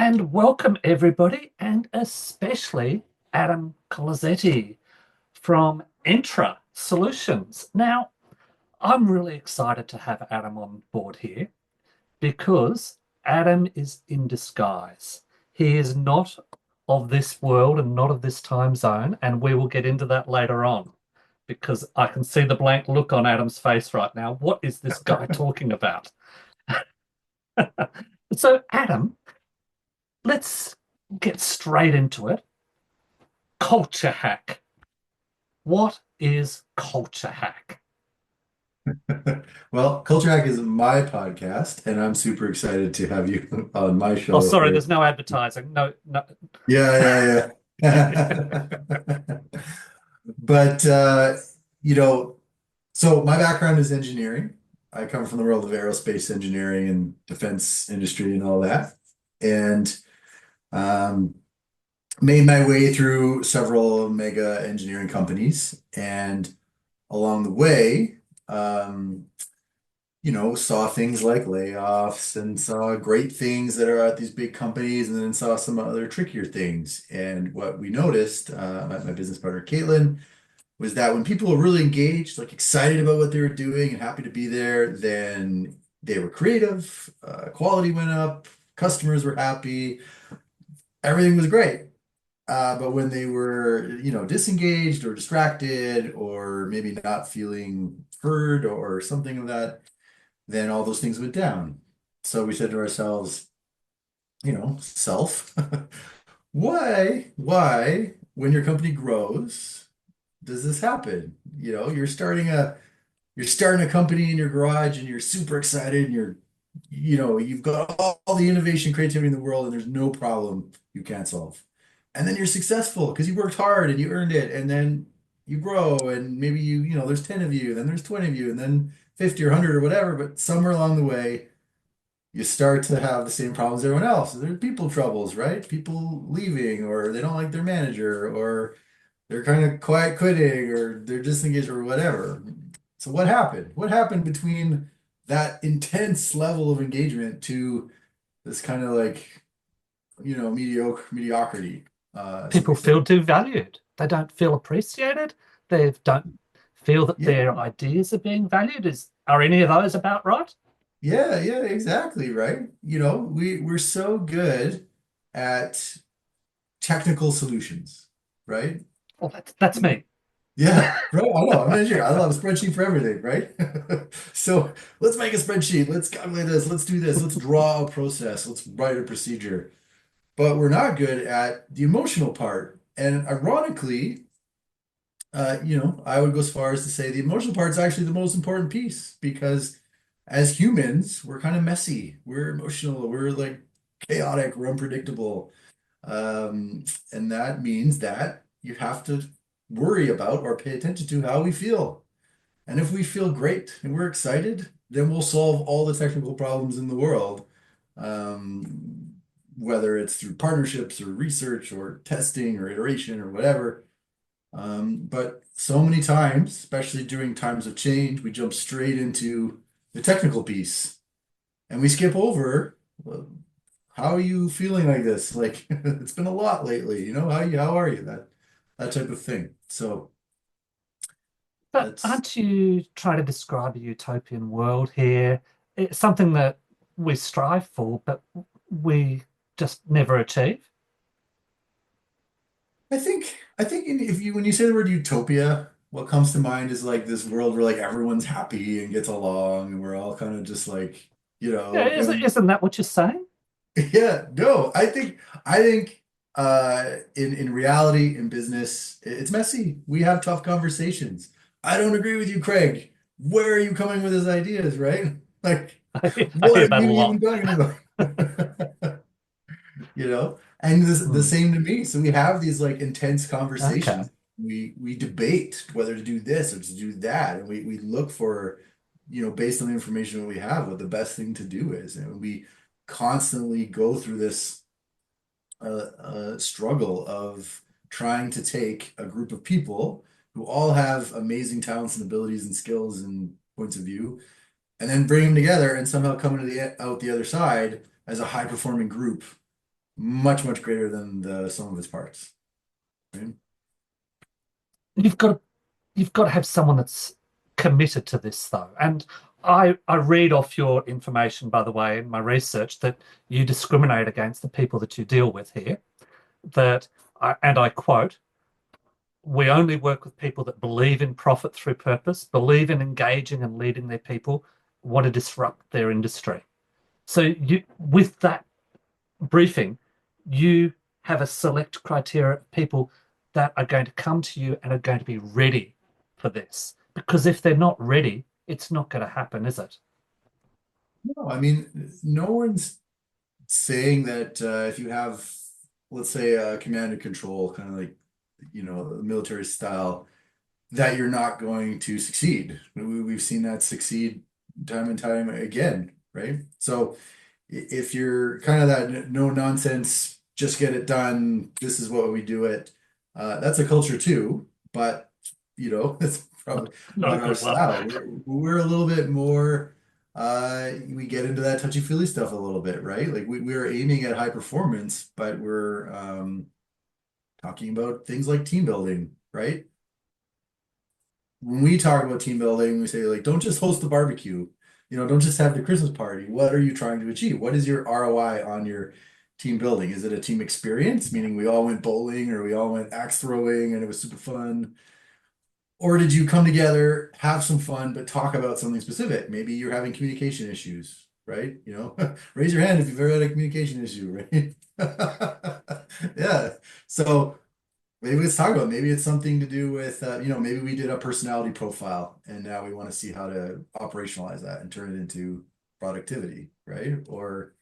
And welcome everybody, and especially Adam Kolozetti from Entra Solutions. Now, I'm really excited to have Adam on board here because Adam is in disguise. He is not of this world and not of this time zone, and we will get into that later on because I can see the blank look on Adam's face right now. What is this guy talking about? So, Adam, let's get straight into it. Culture hack. What is culture hack? Well, Culture Hack is my podcast, and I'm super excited to have you on my Oh, show. sorry, there's no advertising. No, no. Yeah, yeah, yeah. But you know, so my background is engineering. I come from the world of aerospace engineering and defense industry and all that, and um, made my way through several mega engineering companies. And along the way, um, saw things like layoffs and saw great things that are at these big companies, and then saw some other trickier things. And what we noticed, my business partner Caitlin, was that when people were really engaged, like excited about what they were doing and happy to be there, then they were creative, quality went up, customers were happy, everything was great. But when they were, disengaged or distracted or maybe not feeling heard or something of that, then all those things went down. So we said to ourselves, self, why, when your company grows, does this happen? You're starting a company in your garage and you're super excited and you've got all the innovation, creativity in the world, and there's no problem you can't solve. And then you're successful because you worked hard and you earned it, and then you grow, and maybe there's 10 of you, then there's 20 of you, and then 50 or 100 or whatever, but somewhere along the way, you start to have the same problems everyone else. There's people troubles, right? People leaving, or they don't like their manager, or they're kind of quiet quitting, or they're disengaged, or whatever. So what happened? What happened between that intense level of engagement to this kind of like, mediocrity? So People we said, feel devalued. They don't feel appreciated. They don't feel that their yeah, ideas are being valued. Are any of those about right? yeah, yeah, exactly, right. We're so good at technical solutions, right? Well, that's me. Yeah, right. I know. I'm an engineer. I love a spreadsheet for everything, right? So let's make a spreadsheet. Let's calculate this. Let's do this. Let's draw a process. Let's write a procedure. But we're not good at the emotional part. And ironically, I would go as far as to say the emotional part is actually the most important piece because as humans, we're kind of messy. We're emotional. We're like chaotic. We're unpredictable. Um, and that means that you have to worry about or pay attention to how we feel. And if we feel great and we're excited, then we'll solve all the technical problems in the world. Whether it's through partnerships or research or testing or iteration or whatever. But so many times, especially during times of change, we jump straight into the technical piece and we skip over, well, how are you feeling like this? Like it's been a lot lately, how are you? That type of thing. So But that's aren't you trying to describe a utopian world here? It's something that we strive for, but we just never achieve. I think if you when you say the word utopia, what comes to mind is like this world where like everyone's happy and gets along and we're all kind of just like, Yeah, and isn't that what you're saying? yeah, no, I think in reality, in business, it's messy. We have tough conversations. I don't agree with you, Craig. Where are you coming with his ideas, right? Like, I what hear are that a you even lot. talking about? And the Hmm. same to me. So we have these like intense Okay. conversations. We debate whether to do this or to do that, and we look for, based on the information that we have, what the best thing to do is, and we constantly go through this struggle of trying to take a group of people who all have amazing talents and abilities and skills and points of view, and then bring them together and somehow come out the other side as a high performing group. much, much greater than the sum of its parts. Right? You've got to you've got to have someone that's committed to this though. And I read off your information, by the way, in my research that you discriminate against the people that you deal with here. And I quote, we only work with people that believe in profit through purpose, believe in engaging and leading their people, want to disrupt their industry. So you, with that briefing, you have a select criteria of people that are going to come to you and are going to be ready for this. Because if they're not ready, it's not going to happen, is it? No, I mean, no one's saying that if you have, let's say, a command and control, kind of like, military style, that you're not going to succeed. We've seen that succeed time and time again, right? So if you're kind of that no nonsense, just get it done, this is what we do it, that's a culture too, but it's probably Not a not our good one. style. We're a little bit more, we get into that touchy-feely stuff a little bit, right? Like we're aiming at high performance, but we're talking about things like team building, right? When we talk about team building, we say like, don't just host the barbecue, don't just have the Christmas party. What are you trying to achieve? What is your ROI on your team building? Is it a team experience, meaning we all went bowling or we all went axe throwing and it was super fun? Or did you come together, have some fun, but talk about something specific? Maybe you're having communication issues, right? Raise your hand if you've ever had a communication issue, right? Yeah. So maybe let's talk about it. Maybe it's something to do with, maybe we did a personality profile and now we want to see how to operationalize that and turn it into productivity, right? Or,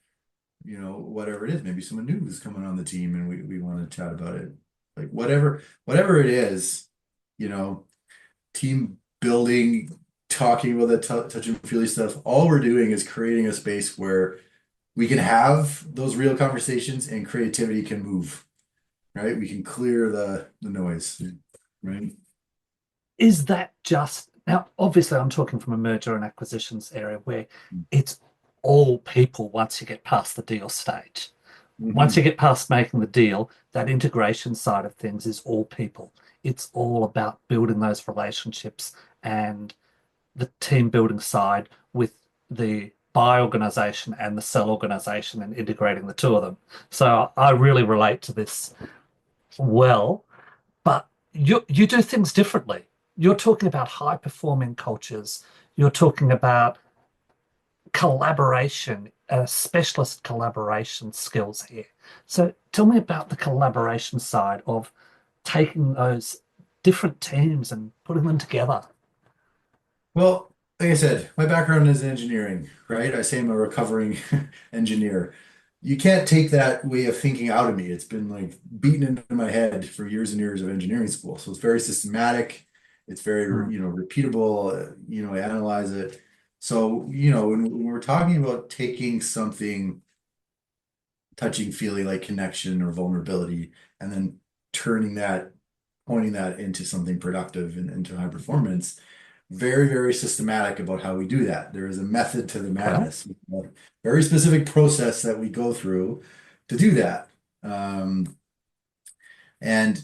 whatever it is. Maybe someone new is coming on the team and we want to chat about it. Like whatever it is, you know, team building, talking about that touch and feely stuff, all we're doing is creating a space where we can have those real conversations and creativity can move, right? We can clear the noise, right? Is that just now? Obviously, I'm talking from a merger and acquisitions area where it's all people once you get past the deal stage. Once you Hmm. get past making the deal, that integration side of things is all people. It's all about building those relationships and the team building side with the buy organization and the sell organization and integrating the two of them. So I really relate to this well, but you do things differently. You're talking about high performing cultures. You're talking about collaboration, specialist collaboration skills here. So tell me about the collaboration side of taking those different teams and putting them together. Well, like I said, my background is engineering, right? I say I'm a recovering engineer. You can't take that way of thinking out of me. It's been like beaten into my head for years and years of engineering school. So it's very systematic. It's very, Mm. repeatable. I analyze it. So, when we're talking about taking something touching, feeling like connection or vulnerability, and then turning that, pointing that into something productive and into high performance, very, very systematic about how we do that. There is a method to the Okay. madness, a very specific process that we go through to do that. Um, and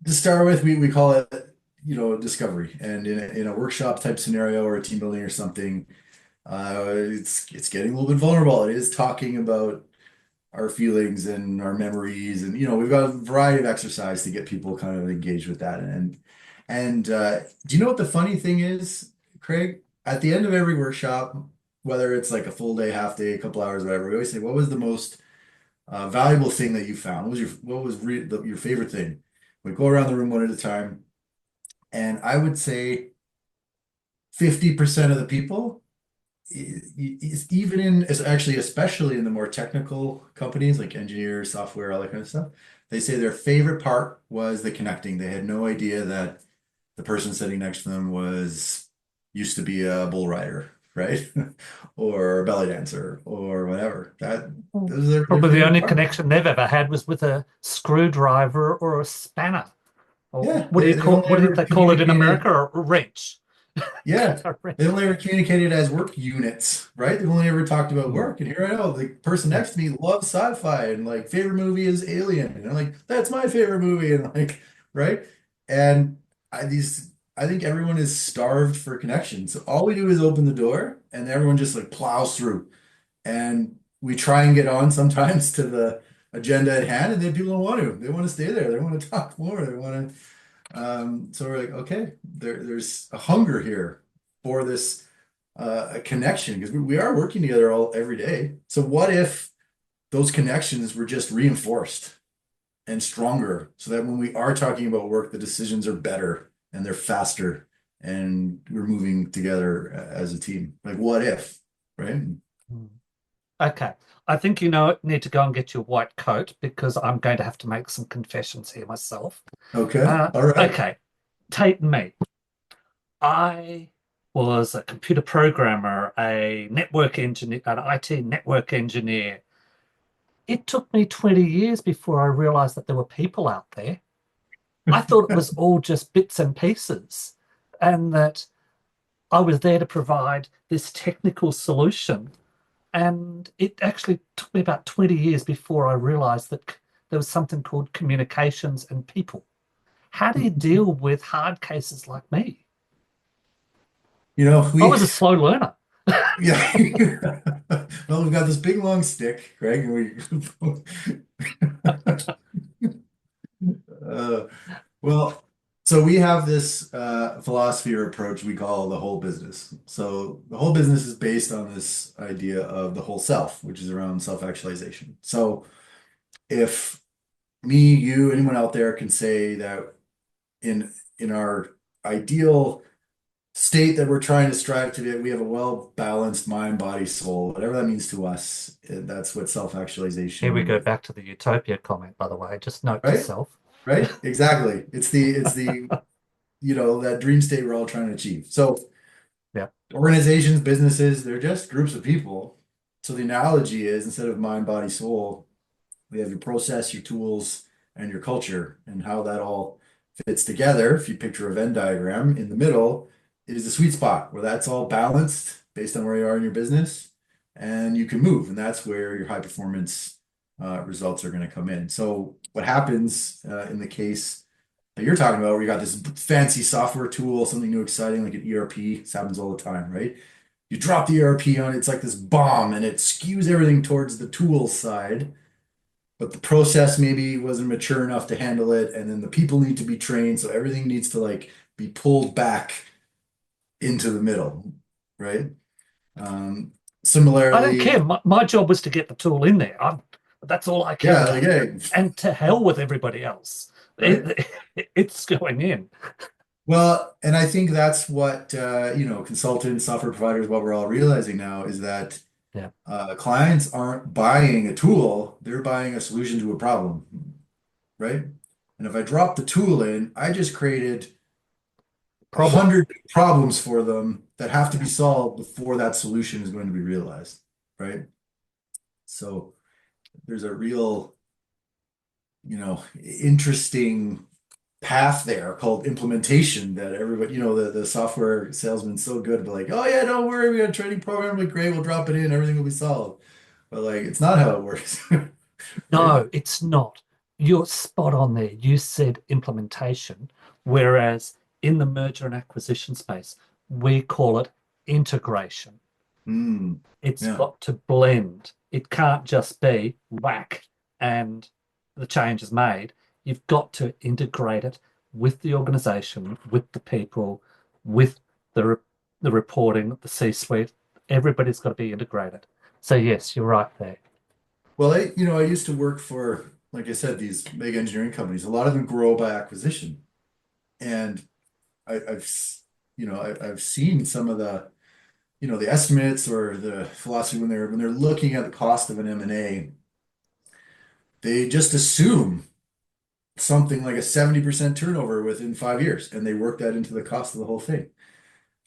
to start with, we call it, discovery. And in a workshop type scenario or a team building or something, it's getting a little bit vulnerable. It is talking about our feelings and our memories, and we've got a variety of exercise to get people kind of engaged with that. And do you know what the funny thing is, Craig? At the end of every workshop, whether it's like a full day, half day, a couple hours, whatever, we always say, "What was the most valuable thing that you found? What was your favorite thing?" We go around the room one at a time, and I would say 50% of the people is even actually especially in the more technical companies like engineers, software, all that kind of stuff, they say their favorite part was the connecting. They had no idea that the person sitting next to them was used to be a bull rider, right? Or a belly dancer or whatever. That Mm. those are their Probably the favorite only part. connection they've ever had was with a screwdriver or a spanner. Or Yeah, what do you they've call only what do ever they call it in communicated. America? A wrench. Yeah. They Correct. only ever communicated as work units, right? They've only ever talked about Mm. work. And here I know the person Yeah. next to me loves sci-fi and like favorite movie is Alien. And I'm like, that's my favorite movie. And like, right? And I think everyone is starved for connection. So all we do is open the door and everyone just like plows through. And we try and get on sometimes to the agenda at hand, and then people don't want to. They want to stay there. They want to talk more. They want to so we're like, okay, there's a hunger here for this a connection because we are working together all every day. So what if those connections were just reinforced and stronger so that when we are talking about work, the decisions are better and they're faster and we're moving together as a team. Like what if, right? Mm. Okay. I think need to go and get your white coat because I'm going to have to make some confessions here myself. Okay. All right. Okay. Tate and me. I was a computer programmer, a network engineer, an IT network engineer. It took me 20 years before I realized that there were people out there. I thought it was all just bits and pieces, and that I was there to provide this technical solution. And it actually took me about 20 years before I realized that there was something called communications and people. How do you deal with hard cases like me? You know, I we was a slow learner. yeah. Well, we've got this big long stick, Greg, and we Uh, well, so we have this philosophy or approach we call the whole business. So the whole business is based on this idea of the whole self, which is around self-actualization. So if me, you, anyone out there can say that in our ideal state that we're trying to strive to be, we have a well-balanced mind, body, soul, whatever that means to us, that's what Here we go self-actualization, back to the utopia comment, by the way. Just note to right? self. Right? Exactly. It's the that dream state we're all trying to achieve. So Yeah. organizations, businesses, they're just groups of people. So the analogy is instead of mind, body, soul, we have your process, your tools, and your culture, and how that all fits together. If you picture a Venn diagram, in the middle is the sweet spot where that's all balanced based on where you are in your business, and you can move, and that's where your high performance results are going to come in. So what happens in the case that you're talking about, where you got this fancy software tool, something new, exciting like an ERP, this happens all the time, right? You drop the ERP on it, it's like this bomb, and it skews everything towards the tool side, but the process maybe wasn't mature enough to handle it, and then the people need to be trained, so everything needs to like be pulled back into the middle, right? Um, I don't Similarly, care. My job was to get the tool in there. That's all I care yeah, like about. hey, And to hell with everybody else. right? It's going in. Well, and I think that's what consultants, software providers, what we're all realizing now is that Yeah. clients aren't buying a tool, they're buying a solution to a problem, right? And if I drop the tool in, I just created a Problem. hundred problems for them that have to be Yeah. solved before that solution is going to be realized, right? So there's a real, interesting path there called implementation that everybody, the software salesman's so good, but like, oh yeah, don't worry, we got a training program, like great, we'll drop it in, everything will be solved. But like, it's not how it works, right? No, it's not. You're spot on there. You said implementation, whereas in the merger and acquisition space, we call it integration. Mm, It's yeah. got to blend. It can't just be whack and the change is made. You've got to integrate it with the organization, with the people, with the reporting, the C-suite. Everybody's got to be integrated. So yes, you're right there. Well, I used to work for, like I said, these big engineering companies. A lot of them grow by acquisition. And I've seen some of the estimates or the philosophy when they're looking at the cost of an M&A, they just assume something like a 70% turnover within 5 years, and they work that into the cost of the whole thing.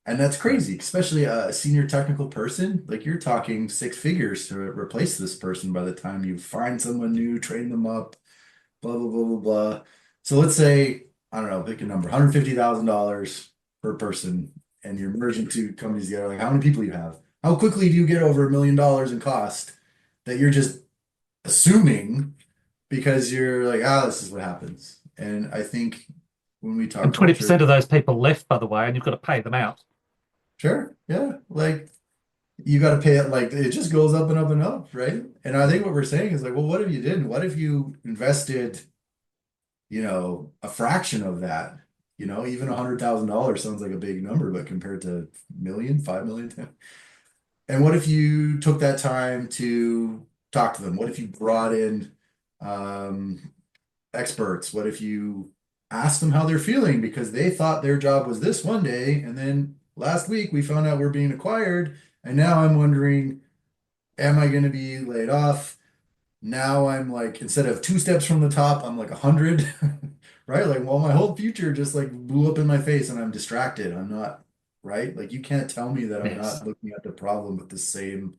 And that's Yeah. crazy, especially a senior technical person. Like you're talking six figures to replace this person by the time you find someone new, train them up, blah, blah, blah, blah, blah. So let's say, I don't know, pick a number, $150,000 per person. and you're merging two companies together, like how many people you have, how quickly do you get over $1 million in cost that you're just assuming because you're like, ah, this is what happens. And I think when we And talk culture, 20% of those people left, by the way, and you've got to pay them out. sure, yeah, like you got to pay it, like it just goes up and up and up, right? And I think what we're saying is like, well, what if you didn't? What if you invested, a fraction of that? Even $100,000 sounds like a big number, but compared to million, 5 million, 10. And what if you took that time to talk to them? What if you brought in um, experts? What if you asked them how they're feeling because they thought their job was this one day, and then last week we found out we're being acquired, and now I'm wondering, am I going to be laid off? Now I'm like, instead of 2 steps from the top, I'm like 100, right? Like, well, my whole future just like blew up in my face and I'm distracted. I'm not, right? Like, you can't tell me that I'm Yes, not looking at the problem with the same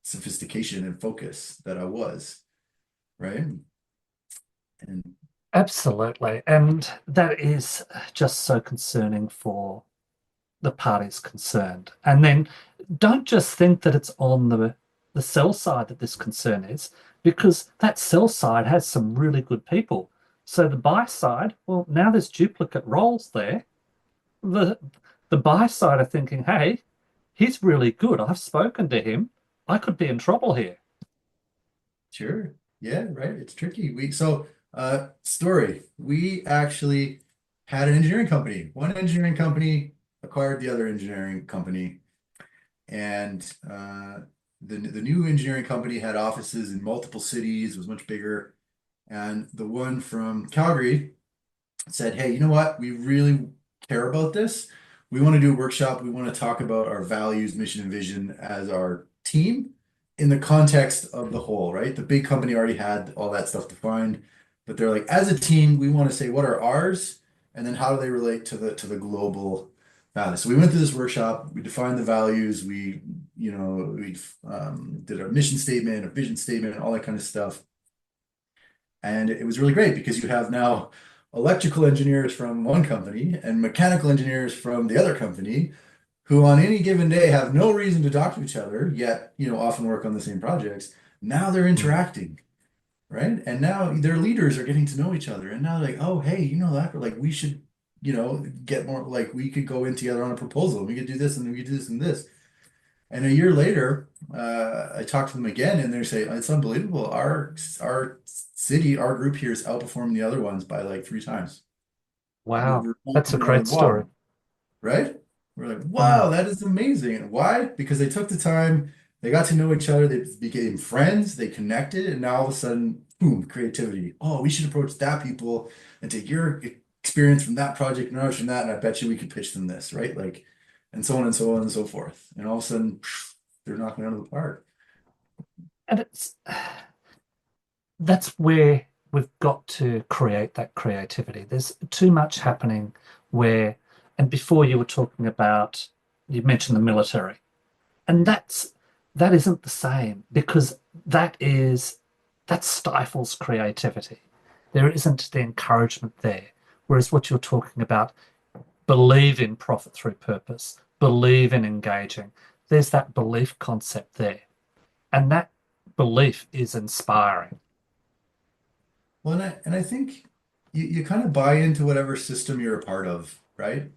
sophistication and focus that I was, right? And absolutely. And that is just so concerning for the parties concerned. And then don't just think that it's on the sell side that this concern is, because that sell side has some really good people. So the buy side, well, now there's duplicate roles there. The the buy side are thinking, hey, he's really good. I've spoken to him. I could be in trouble here. sure, yeah, right. It's tricky. Story. We actually had an engineering company. One engineering company acquired the other engineering company. And the new engineering company had offices in multiple cities, was much bigger. And the one from Calgary said, hey, you know what? We really care about this. We want to do a workshop. We want to talk about our values, mission, and vision as our team in the context of the whole, right? The big company already had all that stuff defined, but they're like, as a team, we want to say what are ours, and then how do they relate to the global values. So we went through this workshop. We defined the values. We did a mission statement, a vision statement, all that kind of stuff. And it was really great because you have now electrical engineers from one company and mechanical engineers from the other company who on any given day have no reason to talk to each other, yet, often work on the same projects. Now they're Mm. interacting, right? And now their leaders are getting to know each other. And now they're like, oh, hey, that, like we should, get more, like we could go in together on a proposal. We could do this and we could do this and this. And a year later, I talked to them again, and they say it's unbelievable. Our city, our group here is outperforming the other ones by like 3 times. Wow, We're that's a punching out of great the story. water, right? We're like, Mm. wow, that is amazing. And why? Because they took the time, they got to know each other, they became friends, they connected, and now all of a sudden, boom, creativity. Oh, we should approach that people and take your experience from that project and ours from that, and I bet you we could pitch them this, right? Like, and so on and so on and so forth. And all of a sudden, they're knocking it out of the park. And that's where we've got to create that creativity. There's too much happening where, and before you were talking about, you mentioned the military, and that isn't the same because that stifles creativity. There isn't the encouragement there. Whereas what you're talking about, believe in profit through purpose, believe in engaging. There's that belief concept there. And that belief is inspiring. Well, and I think you kind of buy into whatever system you're a part of, right?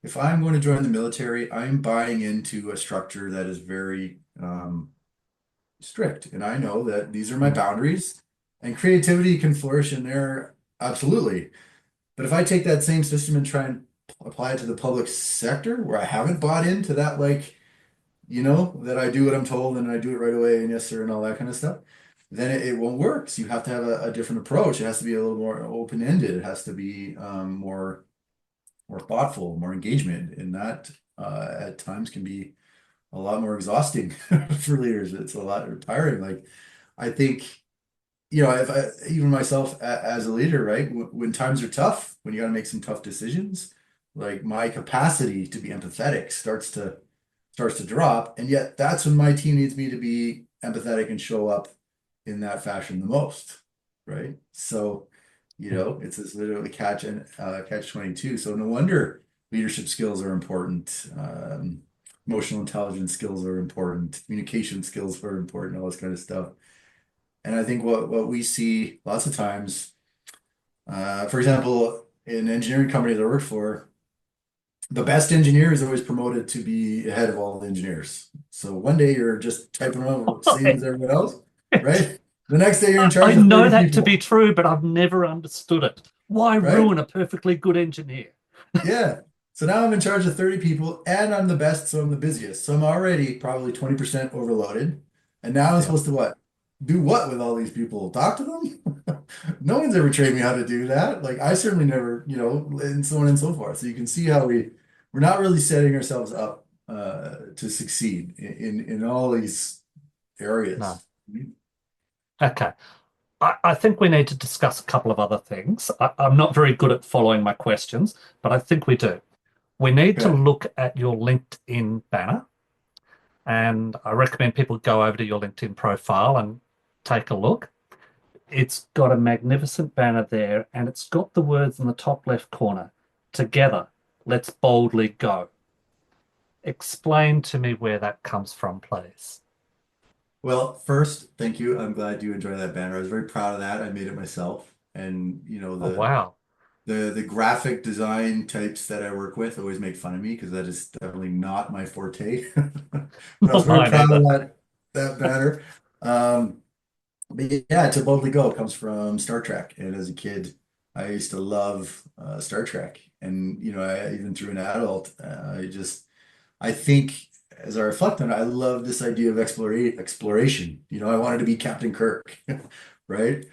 If I'm going to join the military, I'm buying into a structure that is very strict. And I know that these are my Mm. boundaries and creativity can flourish in there. Absolutely. But if I take that same system and try and apply it to the public sector where I haven't bought into that, like, that I do what I'm told and I do it right away and yes, sir, and all that kind of stuff, then it won't work. So you have to have a different approach. It has to be a little more open-ended. It has to be more thoughtful, more engagement. And that at times can be a lot more exhausting for leaders. It's a lot tiring. Like I think, if even myself as a leader, right, when times are tough, when you got to make some tough decisions, like my capacity to be empathetic starts to drop, and yet that's when my team needs me to be empathetic and show up in that fashion the most, right? So, Mm. it's this literally catch 22. So no wonder leadership skills are important. Emotional intelligence skills are important. Communication skills are important, all this kind of stuff. And I think what we see lots of times, for example, in engineering companies I work for, the best engineer is always promoted to be ahead of all the engineers. So one day you're just typing around same as everyone else, right? The next day you're in I charge of know 30 that to be people, true, but I've never understood it. Why right? ruin a perfectly good engineer? Yeah. So now I'm in charge of 30 people and I'm the best, so I'm the busiest. So I'm already probably 20% overloaded. And now I'm Yeah. supposed to what? Do what with all these people? Talk to them? No one's ever trained me how to do that. Like I certainly never, and so on and so forth. So you can see how we're not really setting ourselves up to succeed in all these No. areas. Okay. I think we need to discuss a couple of other things. I'm not very good at following my questions, but I think we do. We need to Okay. look at your LinkedIn banner, and I recommend people go over to your LinkedIn profile and take a look. It's got a magnificent banner there, and it's got the words in the top left corner, together, let's boldly go. Explain to me where that comes from, please. Well, first, thank you. I'm glad you enjoyed that banner. I was very proud of that. I made it myself. And Oh, wow. the graphic design types that I work with always make fun of me because that is definitely not my forte. But I was Not very mine proud of either. that banner. But yeah, To Boldly Go comes from Star Trek. And as a kid, I used to love Star Trek. And even through an adult, I think as I reflect on it, I love this idea of exploration. I wanted to be Captain Kirk, right?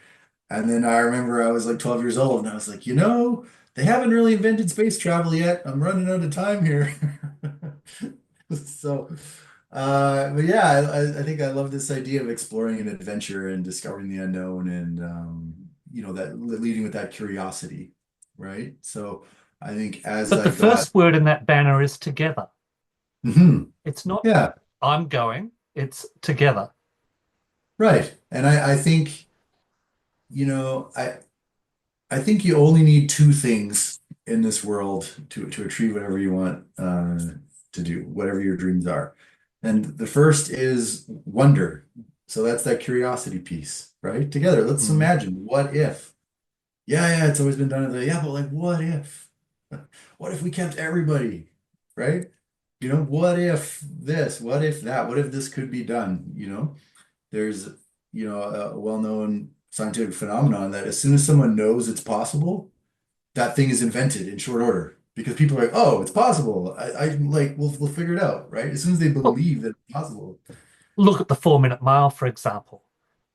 And then I remember I was like 12 years old and I was like, they haven't really invented space travel yet. I'm running out of time here. So, but yeah, I think I love this idea of exploring an adventure and discovering the unknown and, that leading with that curiosity, right? So I think as But I the got, first word in that banner is together. Mhm. It's not Yeah, I'm going, it's together. right. And I think, you know, I think you only need two things in this world to achieve whatever you want to do, whatever your dreams are. And the first is wonder. So that's that curiosity piece, right? Together, let's Mm. imagine what if? Yeah, it's always been done. Yeah, but like, what if? What if we kept everybody, right? What if this? What if that? What if this could be done? There's, a well-known scientific phenomenon that as soon as someone knows it's possible, that thing is invented in short order because people are like, oh, it's possible. I like, we'll figure it out, right? As soon as they Well, believe that it's possible. look at the 4 minute mile, for example.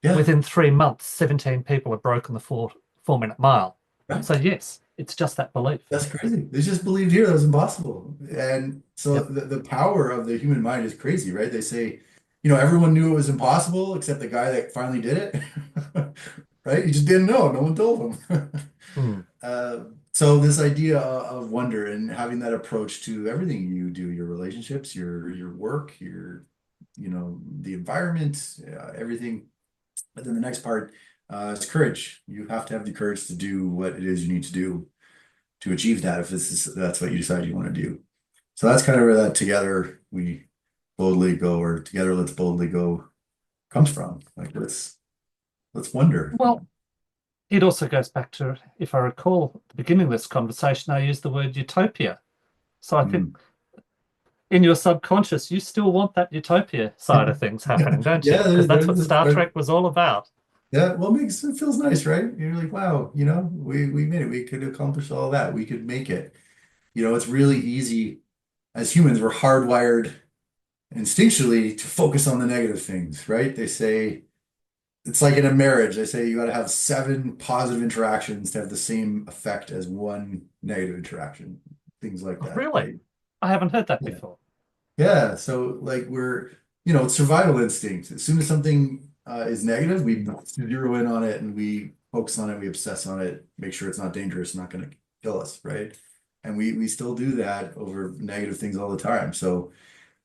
Yeah, Within 3 months, 17 people have broken the 4 minute mile. So, right. yes, it's just that belief. That's crazy. They just believed here that was impossible. And so Yep. the power of the human mind is crazy, right? They say, everyone knew it was impossible except the guy that finally did it. Right? He just didn't know. No one told him. Mm. So this idea of wonder and having that approach to everything you do, your relationships, your work, the environment, everything. But then the next part is courage. You have to have the courage to do what it is you need to do to achieve that if that's what you decide you want to do. So that's kind of where that together we boldly go or together let's boldly go comes from. Like let's wonder. Well, it also goes back to, if I recall, at the beginning of this conversation, I used the word utopia. So I think Mhm. in your subconscious, you still want that utopia side of things happening, don't you? Yeah, Because that's there's what this Star Trek was all about. yeah, well, it feels nice, right? You're like, wow, we made it. We could accomplish all that. We could make it. It's really easy as humans, we're hardwired instinctually to focus on the negative things, right? They say it's like in a marriage, they say you got to have seven positive interactions to have the same effect as one negative interaction, things like Oh, that, really? right? I haven't heard that Yeah. before. Yeah, so like it's survival instinct. As soon as something is negative, we zero in on it and we focus on it, we obsess on it, make sure it's not dangerous, not going to kill us, right? And we still do that over negative things all the time. So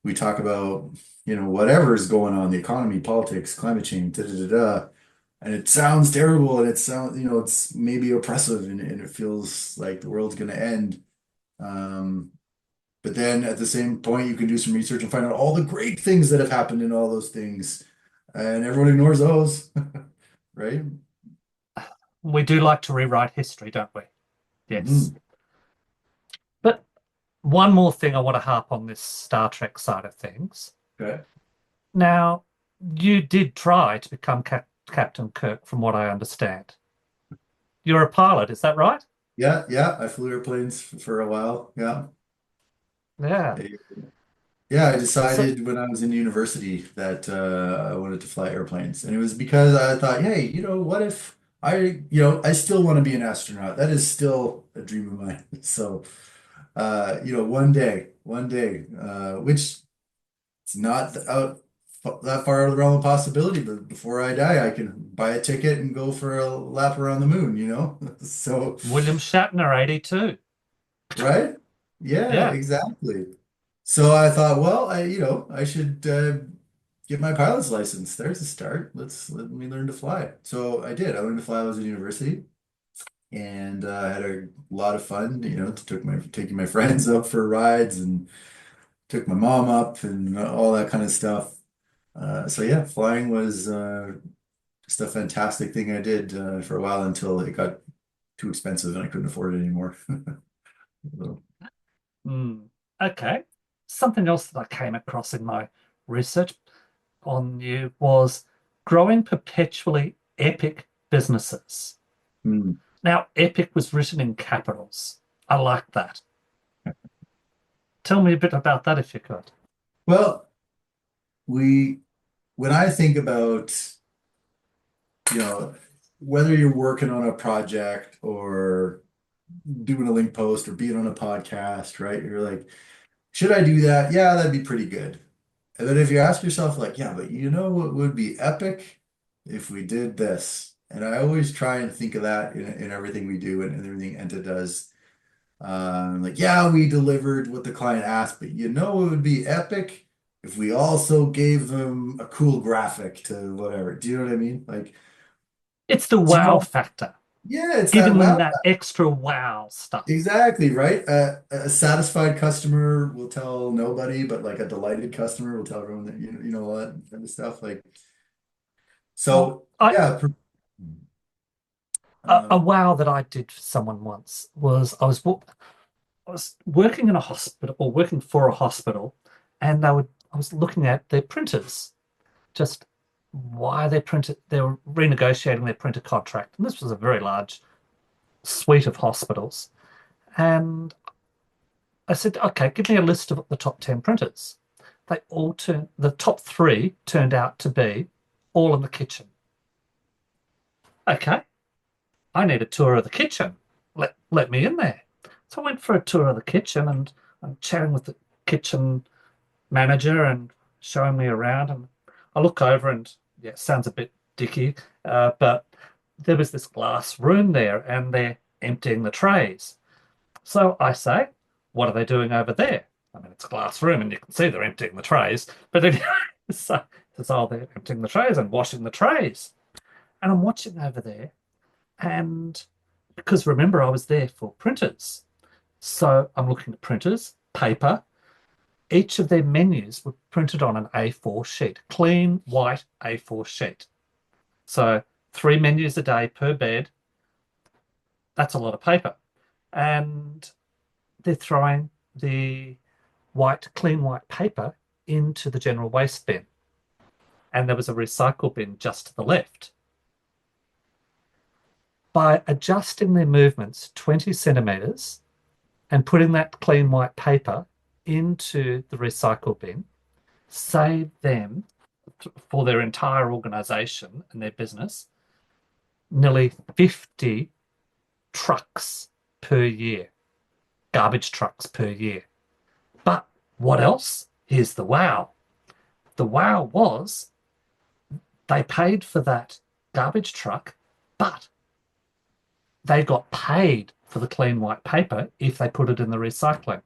we talk about, whatever's going on, the economy, politics, climate change, da da da da. And it sounds terrible and it's maybe oppressive and it feels like the world's going to end. But then at the same point, you can do some research and find out all the great things that have happened in all those things. And everyone ignores those, right? We do like to rewrite history, don't we? Yes. Hmm. But one more thing I want to harp on this Star Trek side of things. Okay. Now, you did try to become Captain Kirk, from what I understand. You're a pilot, is that right? Yeah, yeah. I flew airplanes for a while. Yeah. Yeah. Yeah, I So decided when I was in university that I wanted to fly airplanes. And it was because I thought, hey, what if I still want to be an astronaut. That is still a dream of mine. So, one day, which it's not out that far out of the realm of possibility, but before I die, I can buy a ticket and go for a lap around the moon. So, William Shatner, 82. right? Yeah, Yeah. exactly. So I thought, well, I should get my pilot's license. There's a start. Let me learn to fly. So I did. I learned to fly. I was in university and had a lot of fun. Taking my friends up for rides and took my mom up and all that kind of stuff. So yeah, flying was just a fantastic thing I did for a while until it got too expensive and I couldn't afford it anymore. So, Hmm. Okay. Something else that I came across in my research on you was growing perpetually epic businesses. hmm. Now, epic was written in capitals. I like that. Tell me a bit about that if you could. Well, we when I think about, you know, whether you're working on a project or doing a link post or being on a podcast, right? You're like, should I do that? Yeah, that'd be pretty good. And then if you ask yourself, like, yeah, but you know what would be epic if we did this? And I always try and think of that in everything we do and everything Enta does. Like, yeah, we delivered what the client asked, but you know it would be epic if we also gave them a cool graphic to whatever. Do you know what I mean? Like, It's the do you wow know? factor, Yeah, it's that giving them wow. that extra wow stuff. Exactly, right? A satisfied customer will tell nobody, but like a delighted customer will tell everyone that all that kind of stuff. Like, Well, so yeah, a um, wow that I did for someone once was I was working in a hospital or working for a hospital, and I was looking at their printers, just why they were renegotiating their printer contract, and this was a very large suite of hospitals. And I said, okay, give me a list of the top 10 printers. The top three turned out to be all in the kitchen. Okay, I need a tour of the kitchen. Let me in there. So I went for a tour of the kitchen and I'm chatting with the kitchen manager and showing me around. And I look over and yeah, it sounds a bit dicky, but there was this glass room there and they're emptying the trays. So I say, what are they doing over there? I mean, it's a glass room and you can see they're emptying the trays. But anyway, so, oh, they're emptying the trays and washing the trays. And I'm watching over there. And because remember, I was there for printers. So I'm looking at printers, paper. Each of their menus were printed on an A4 sheet, clean white A4 sheet. So 3 menus a day per bed. That's a lot of paper. And they're throwing the clean white paper into the general waste bin. And there was a recycle bin just to the left. By adjusting their movements 20 centimeters and putting that clean white paper into the recycle bin, saved them for their entire organization and their business nearly 50 trucks per year, garbage trucks per year. But what else? Here's the wow. The wow was they paid for that garbage truck, but they got paid for the clean white paper if they put it in the recycling.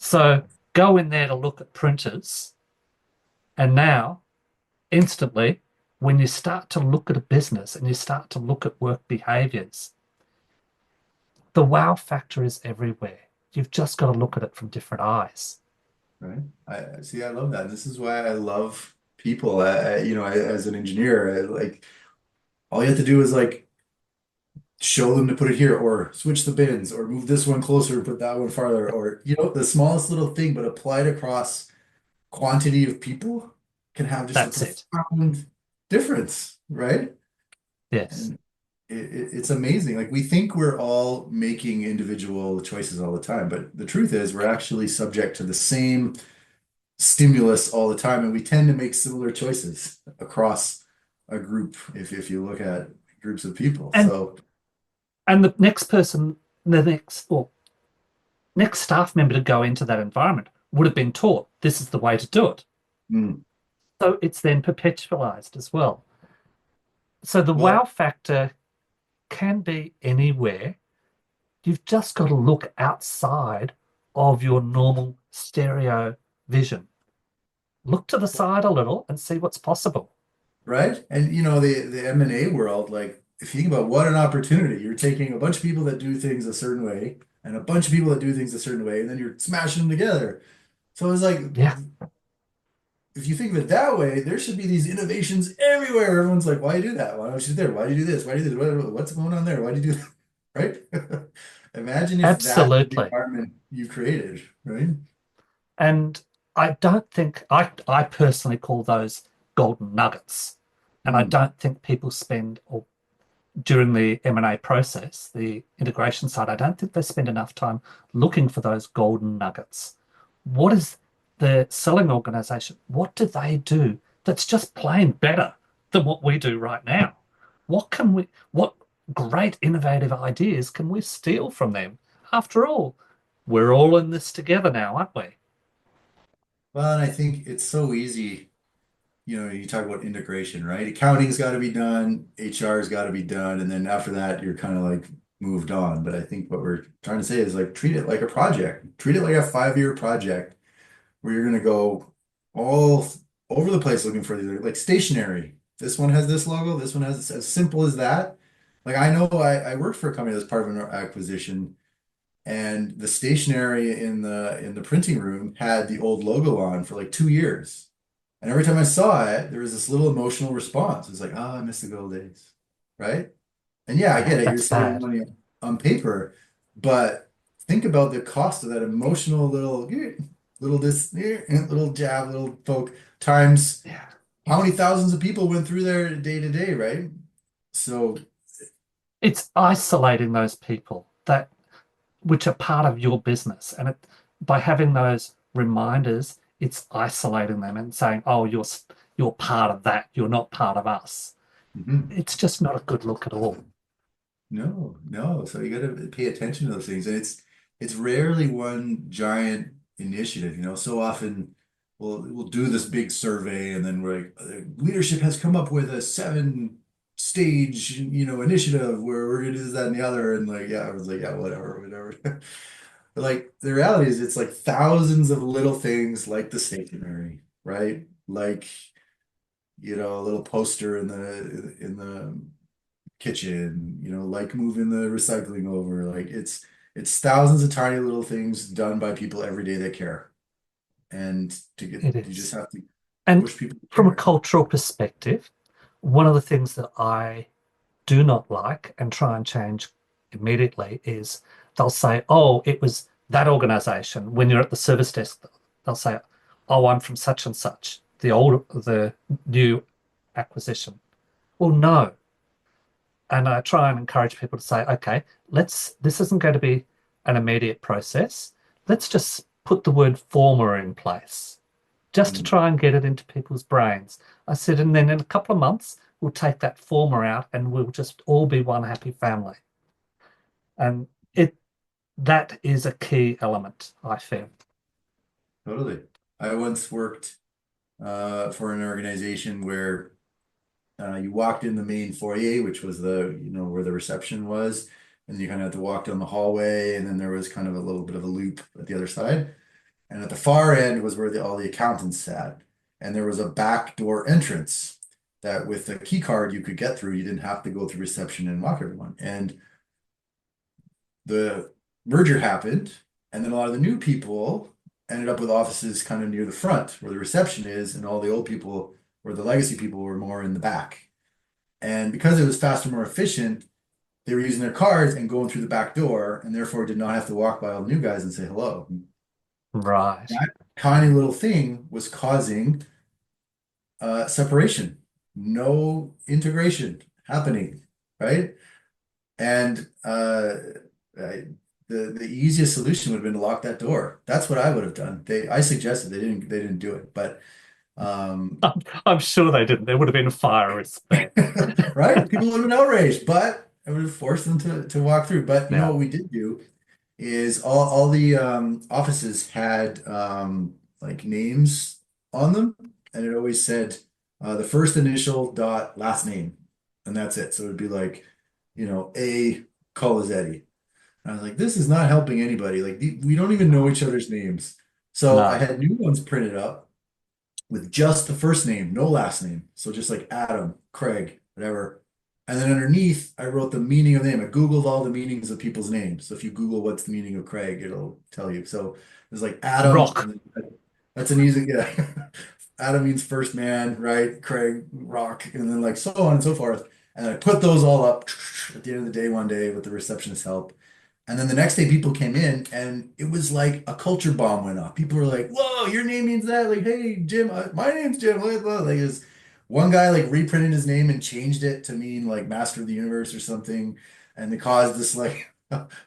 So go in there to look at printers, and now instantly, when you start to look at a business and you start to look at work behaviors, the wow factor is everywhere. You've just got to look at it from different eyes. Right. I see. I love that. This is why I love people. As an engineer, like all you have to do is like show them to put it here, or switch the bins, or move this one closer and put that one farther, or the smallest little thing, but applied across quantity of people can have just a That's it. profound difference, right? Yes. And it's amazing. Like we think we're all making individual choices all the time, but the truth is we're actually subject to the same stimulus all the time, and we tend to make similar choices across a group if you look at groups of people. And So, the next person, the next or next staff member to go into that environment would have been taught this is the way to do it. mm, So it's then perpetualized as well. So the wow well, factor can be anywhere. You've just got to look outside of your normal stereo vision. Look to the side a little and see what's possible. right? And the M&A world, like if you think about what an opportunity, you're taking a bunch of people that do things a certain way and a bunch of people that do things a certain way, and then you're smashing them together. So it's like Yeah, if you think of it that way, there should be these innovations everywhere. Everyone's like, why do you do that? Why don't you do there? Why do you do this? Why do you do this? What's going on there? Why do you do that? Right? Imagine if that's the absolutely. environment you created, right? And I don't think I personally call those golden nuggets. And I Mm, don't think people spend or during the M&A process, the integration side, I don't think they spend enough time looking for those golden nuggets. What is the selling organization? What do they do that's just plain better than what we do right now? What great innovative ideas can we steal from them? After all, we're all in this together now, aren't we? Well, and I think it's so easy. You talk about integration, right? Accounting's got to be done, HR's got to be done, and then after that, you're kind of like moved on. But I think what we're trying to say is like treat it like a project, treat it like a 5-year project where you're going to go all over the place looking for these, like stationery. This one has this logo, this one has as simple as that. Like I know I worked for a company that's part of an acquisition, and the stationery in the printing room had the old logo on for like 2 years. And every time I saw it, there was this little emotional response. It's like, oh, I miss the good old days. Right? And yeah, I Yeah, get it. You're that's saving bad. money on paper, but think about the cost of that emotional little this little jab, little poke times Yeah. how many thousands of people went through there day to day, right? So, It's isolating those people that which are part of your business. And by having those reminders, it's isolating them and saying, "Oh, you're part of that. You're not part of us." mhm. It's just not a good look at all. No, no. So you got to pay attention to those things, and it's rarely one giant initiative. So often we'll do this big survey, and then we're like, leadership has come up with a 7-stage, initiative where we're gonna do this, that, and the other, and like, yeah, I was like, yeah, whatever, whatever. But like the reality is, it's like thousands of little things, like the stationery, right? Like a little poster in the kitchen, like moving the recycling over. Like it's thousands of tiny little things done by people every day that care. And It you just is. have to And push people to from a care. cultural perspective, one of the things that I do not like and try and change immediately is they'll say, "Oh, it was that organization." When you're at the service desk, they'll say, "Oh, I'm from such and such, the new acquisition." Well, no. And I try and encourage people to say, "Okay, this isn't going to be an immediate process. Let's just put the word former in place just to Mm, try and get it into people's brains." I said, and then in a couple of months, we'll take that former out and we'll just all be one happy family. And it that is a key element, I feel. totally. I once worked for an organization where you walked in the main foyer, which was where the reception was, and you kind of had to walk down the hallway, and then there was kind of a little bit of a loop at the other side. And at the far end was where all the accountants sat. And there was a back door entrance that with a key card you could get through. You didn't have to go through reception and walk everyone. And the merger happened, and then a lot of the new people ended up with offices kind of near the front where the reception is, and all the old people or the legacy people were more in the back. And because it was faster, more efficient, they were using their cards and going through the back door, and therefore did not have to walk by all the new guys and say hello. Right. That tiny little thing was causing separation, no integration happening, right? And I, the easiest solution would have been to lock that door. That's what I would have done. I suggested they didn't do it, but um, I'm sure they didn't. There would have been a fire risk there. right? People would have been outraged, but I would have forced them to walk through. But you know Yeah. what we did do is all the offices had like names on them, and it always said the first initial dot last name, and that's it. So it'd be like, A Colazetti. And I was like, this is not helping anybody. Like we don't even know each other's names. So I No. had new ones printed up with just the first name, no last name. So just like Adam, Craig, whatever. And then underneath, I wrote the meaning of the name. I Googled all the meanings of people's names. So if you Google what's the meaning of Craig, it'll tell you. So there's like Adam, Rock. and then that's an easy, yeah. Adam means first man, right? Craig, rock, and then like so on and so forth. And I put those all up at the end of the day one day with the receptionist's help. And then the next day, people came in, and it was like a culture bomb went off. People were like, "Whoa, your name means that!" Like, "Hey, Jim, my name's Jim." Blah, blah. Like, is one guy like reprinted his name and changed it to mean like Master of the Universe or something, and it caused this like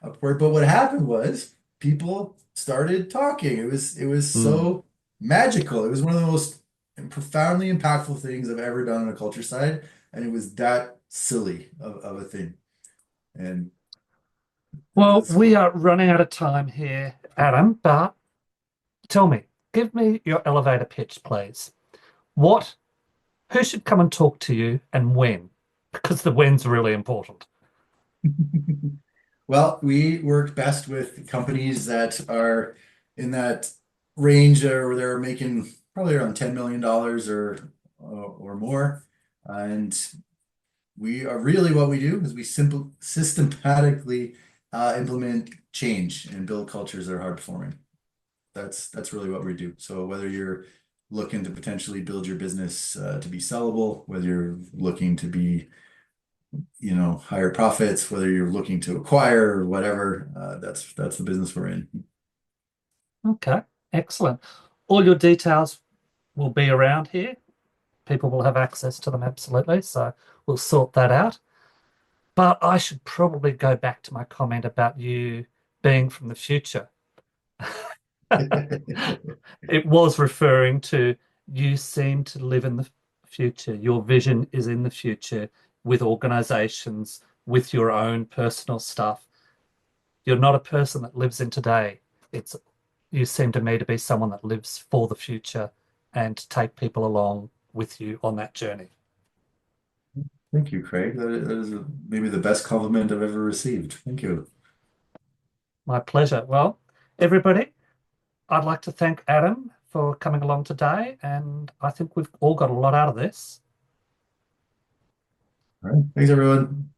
uproar. But what happened was people started talking. It was Mm. so magical. It was one of the most profoundly impactful things I've ever done on a culture side, and it was that silly of a thing. And Well, it's we are running out of time here, Adam, but tell me, give me your elevator pitch, please. What, who should come and talk to you and when? Because the when's really important. Well, we work best with companies that are in that range where they're making probably around $10 million or more. And we are really what we do is we simple systematically implement change and build cultures that are hard performing. That's really what we do. So whether you're looking to potentially build your business to be sellable, whether you're looking to be higher profits, whether you're looking to acquire or whatever. That's the business we're in. Okay, excellent. All your details will be around here. People will have access to them absolutely. So we'll sort that out. But I should probably go back to my comment about you being from the future. It was referring to you seem to live in the future. Your vision is in the future with organizations, with your own personal stuff. You're not a person that lives in today. It's you seem to me to be someone that lives for the future and take people along with you on that journey. Thank you, Craig. That is maybe the best compliment I've ever received. Thank you. My pleasure. Well, everybody, I'd like to thank Adam for coming along today, and I think we've all got a lot out of this. All right. Thanks, everyone.